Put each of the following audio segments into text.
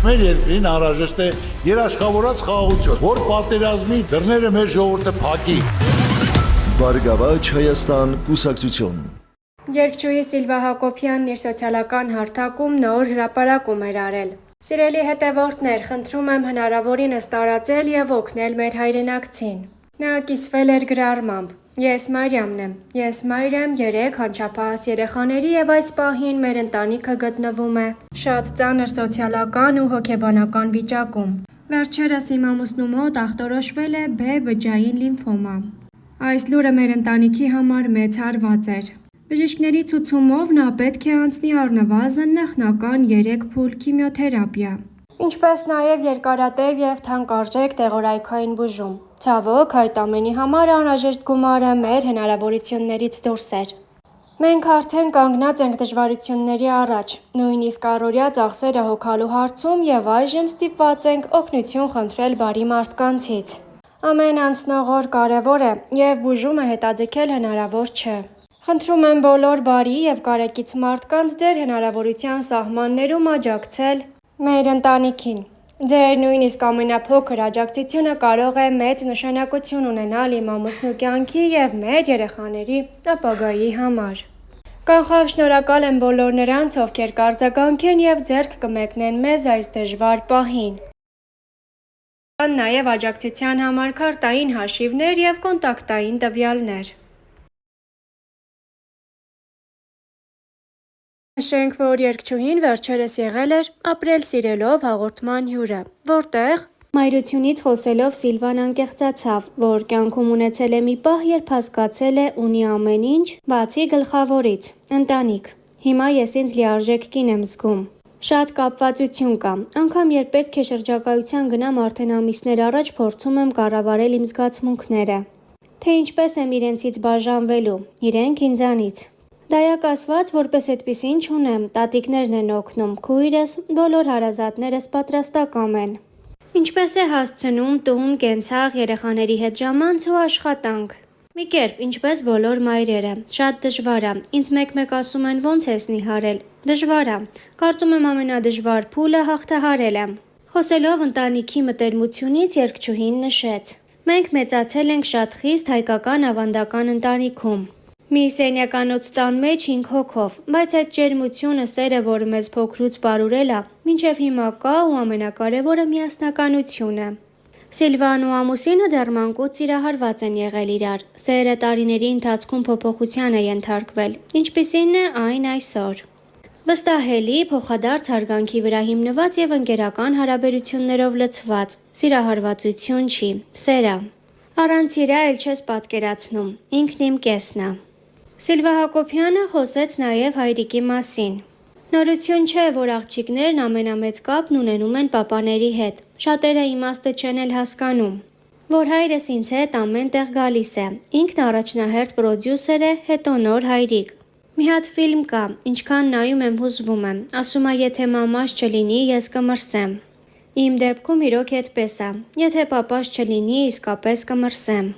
Մեր երկրին անհրաժեշտ է երաշխավորած խաղաղություն, որ պատերազմի դռները մեր ժողովուրդը փակի։ Բարգավաճ Հայաստան կուսակցություն։ Երգչուհի Սիլվա Հակոբյանն իր սոցիալական հարթակում նոր հրապարակում էր արել։ Սիրելի հետևորդներ, խնդրում եմ հնարավորինս տարածել եւ օգնել մեր հայրենակցին։ Նա կիսվել էր գրառմամբ. Ես Մարիամն եմ։ Ես մայր եմ 3 անչափահաս երեխաների եւ այս պահին մեր ընտանիքը գտնվում է շատ ծանր սոցիալական ու հոգեբանական վիճակում։ Վերջերս իմ ամուսնու մոտ ախտորոշվել է B բջջային լիմֆոմա։ Այս լուրը մեր ընտանիքի համար մեծ հարված էր։ Բժիշկների ցուցումով նա պետք է անցնի առնվազն նախնական 3 փուլ քիմիոթերապիա, ինչպես նաև երկարատև եւ թանկարժեք տեղորայքային բուժում։ Ցավոք, այդ ամենի համար անհրաժեշտ գումարը մեր հնարավորություններից դուրս էր։ Մենք արդեն կանգնած ենք դժվարությունների առաջ, նույնիսկ առօրյա ծախսերը հոգալու հարցում եւ այժմ ստիպված ենք օգնություն խնդրել բարի մարդկանցից։ Ամեն անցնող օր կարևոր է եւ բուժումը հետաձգել հնարավոր չէ։ Խնդրում եմ բոլոր բարի եւ կարեկից մարդկանց ձեր հնարավորության սահմաններում աջակցել մեր ընտանիքին։ Ձեր նույնիսկ ամենափոքր աջակցությունը կարող է մեծ նշանակություն ունենալ իմ ամուսնու կյանքի եւ մեր երեխաների ապագայի համար։ Կանխավ շնորհակալ եմ բոլոր նրանց, ովքեր կարձագանքեն եւ ձեռք կմեկնեն մեզ այս դժվար պահին։ Նաեւ աջակցության համար քարտային հաշիվներ եւ կոնտակտային տվյալներ։ Նշենք, որ երգչուհին վերջերս եղել էր «Ապրել սիրելով» հաղորդման հյուրը, որտեղ մայրությունից խոսելով Սիլվան անկեղծացավ, որ կյանքում ունեցել է մի պահ, երբ հասկացել է ունի ամեն ինչ, բացի գլխավորից՝ ընտանիք։ Հիմա ես ինձ լիարժեք կին եմ զգում։ Շատ կապվածություն կա, անգամ երբ պետք է շրջագայության գնամ արդեն ամիսներ առաջ փորձում եմ կառավարել իմ զգացմունքները, թե ինչպես եմ իրենցից բաժանվելու, իրենք ինձանից։ Դայակ ասված, որպես այդպիսին չունեմ, տատիկներն են օգնում, քույրս, բոլոր հարազատներս պատրաստակամ են։ Ինչպես է հասցնում տուն, կենցաղ, երեխաների հետ ժամանց ու աշխատանք։ Մի կերպ, ինչպես բոլոր մայրերը, շատ դժվար է, ինձ մեկ-մեկ ասում են ոնց ես նիհարել, դժվար է, կարծում եմ ամենադժվար փուլը հաղթահարել եմ։ Խոսելով ընտանիքի մտերմությունից երգչուհին նշեց. Մենք մեծացել ենք շատ խիստ հայկական ավանդական ընտանիքում։ Մի սենյականոց տան մեջ 5 հոգով, բայց այդ ջերմությունը, սերը, որը մեզ փոքրուց պարուրել է, մինչև հիմա կա ու ամենակարևորը միասնականությունը։ Սիլվան ու ամուսինը դեռ մանկուց սիրահարված են եղել իրար, սերը տարիների ընթացքում փոփոխության է ենթարկվել, ինչպիսին է այն այսօր։ Վստահելի, փոխադարձ հարգանքի վրա հիմնված եւ ընկերական հարաբերություններով լցված, սիրահարվածություն չի, սեր է։ Առանց իրա էլ չես պատկերացնում, ինքն իմ կեսն է։ Սիլվա Հակոբյանը խոսեց նաև հայրիկի մասին։ Նորություն չէ, որ աղջիկներն ամենամեծ կապն ունենում են պապաների հետ։ Շատերը իմաստը չեն էլ հասկանում, որ հայրս ինձ հետ ամեն տեղ գալիս է։ Ինքն առաջնահերթ պրոդյուսեր է, հետո նոր հայրիկ։ Մի հատ ֆիլմ կա, ինչքան նայում եմ հուզվում եմ։ Ասում է, եթե մամաս չլինի, ես կմրսեմ։ Իմ դեպքում իրոք այդպես է։ Եթե պապաս չլինի, իսկապես կմրսեմ։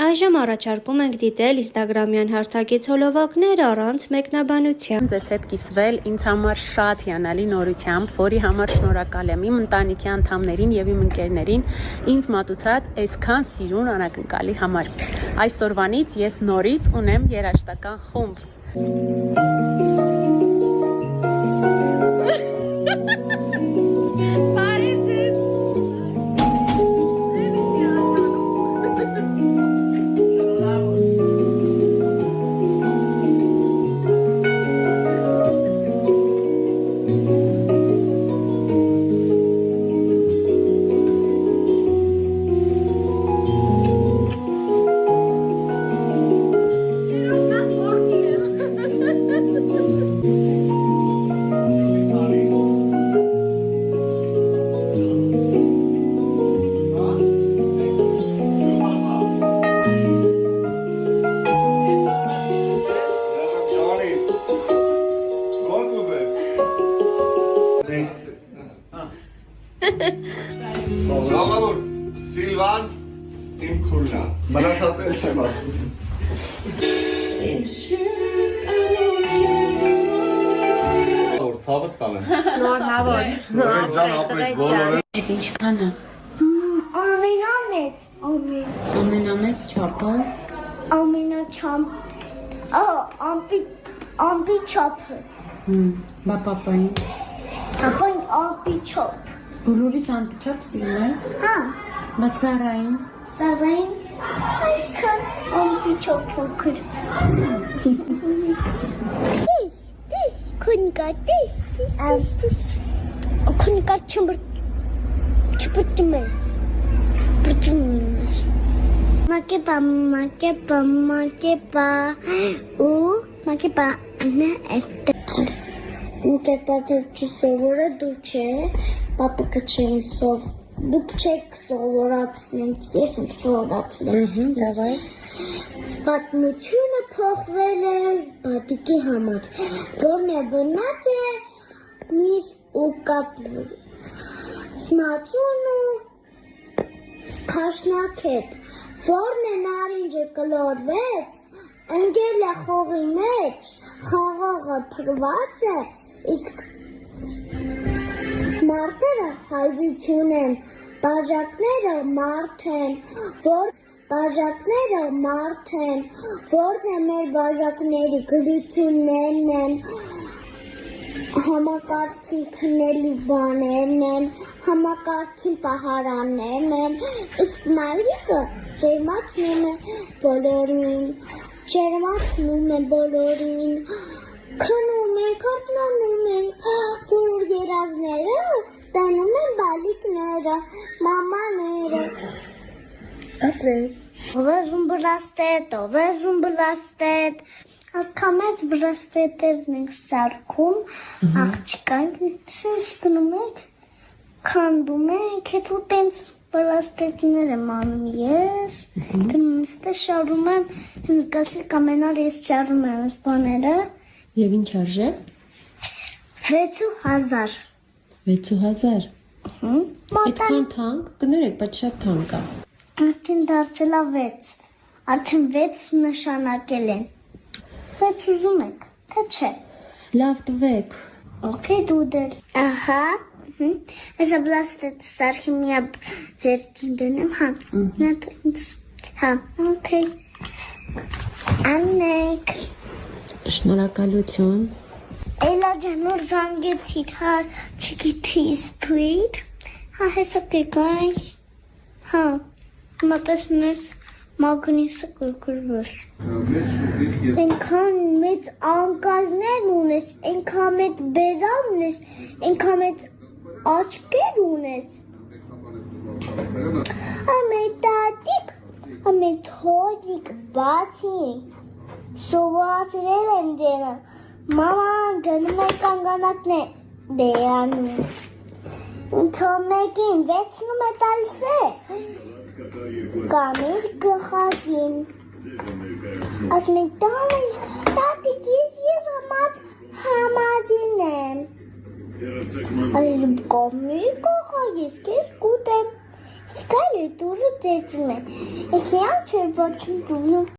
Այժմ առաջարկում ենք դիտել ինստագրամյան հարթակից հոլովակներ առանց մեկնաբանության։ Ձեզ հետ կիսվել ինձ համար շատ հիանալի նորությամբ, որի համար շնորհակալ եմ իմ ընտանիքի անդամներին եւ իմ ընկերներին ինձ մատուցած այսքան սիրուն անակնկալի համար։ Այսօրվանից ես նորից ունեմ երաժշտական խումբ։ Լավավոր, Սիլվան, իմ քուրնա, մնացած էլ չեմ ասում։ որ ցավը տանեմ։ Շնորհավոր։ Նորեն ջան ապրեք բոլորը։ Այդ ինչքան է։ Ամենամեծ, Ամենամեծ չափը ամենաչամ, ամպի չափը, բա պապային։ ապայն ամպի չափ, Բոլորիս ամպիչափ սիրում ես։ հա, Բա Սարային։ սարային, այսքան ամպի չափ փոքր։ Տես, քունկա, տես, քունկա չպրտում ես, Մակեպա, ու մակեպա, անա այդտեղ։ Մկետատը սովորը դու չէ, պապիկը չեն դուք չեք սովորացնենք, ես եմ սովորացնենք։ Լավ է։ Պատմությունը փոխվել է պապիկի համար, որն է բնած է միս ու կապ սնացուն ու քաշնակետ, որն է նարինջը կլորվեց, ընկել է խողի մեջ, խաղողը փրված է, իսկ մարդերը հայրություն են, բաժակները մարդ են, որն է մեր բաժակների գրություններն են, համակարգին քնելու բաներն են, համակարգին պահարաններն են, իսկ մայրիկը ջերմացնում է բոլորին, քնում են, քրտնանում են, որ երազները տանում են բալիկները, մամաները։ Ով է զումբլաստետ, ասկամեց բրաստետերն ենք սարքում, աղջկանք սենց տնում ենք, կանդում ենք, հետո տենց բրաստետներ եմ անում ես, դնում ստե շարում եմ, հենց գասի կամենալ ես շարում եմ ես բաները, Եվ ինչ արժե։ 6,000 6,000։ Այդքան թանկ, կներեք, բայց շատ թանկ է։ Արդեն դարձել է 6, արդեն 6 նշանակել են, 6 ուզում եք, թե չէ։ Լավ տվեք։ Okay, դու դեր։ Ահա, այսա բլաստետ սարքի միա ձերքին դնեմ, հա, նատ ինձ, հա, okay, աննեք, Շնորհակալություն։ էլա ջանոր զանգեցիք, հա, չգիթի ստույր, հա, հեսա կեկայ, հա, մատեսն ես մագնիսը կրկրվեր։ Ենքան մեծ անկազներ ունես, ենքան մեծ բեզան ունես, ենքան մեծ աչկեր ունես։ Ամետ տատիկ, ամետ հոդիկ բացի, սովացրել եմ դենը, մաման գնում է կանգանակն է բերանում, թոմեկին վեցնում է տալիս է, կամիր գխակին, ասում են տատիկ ես համազին եմ, այլ կամիր գխակ ես կես կուտեմ, սկայլ է դուրը ծեցում է, ես յան չեր բաչում դուրը,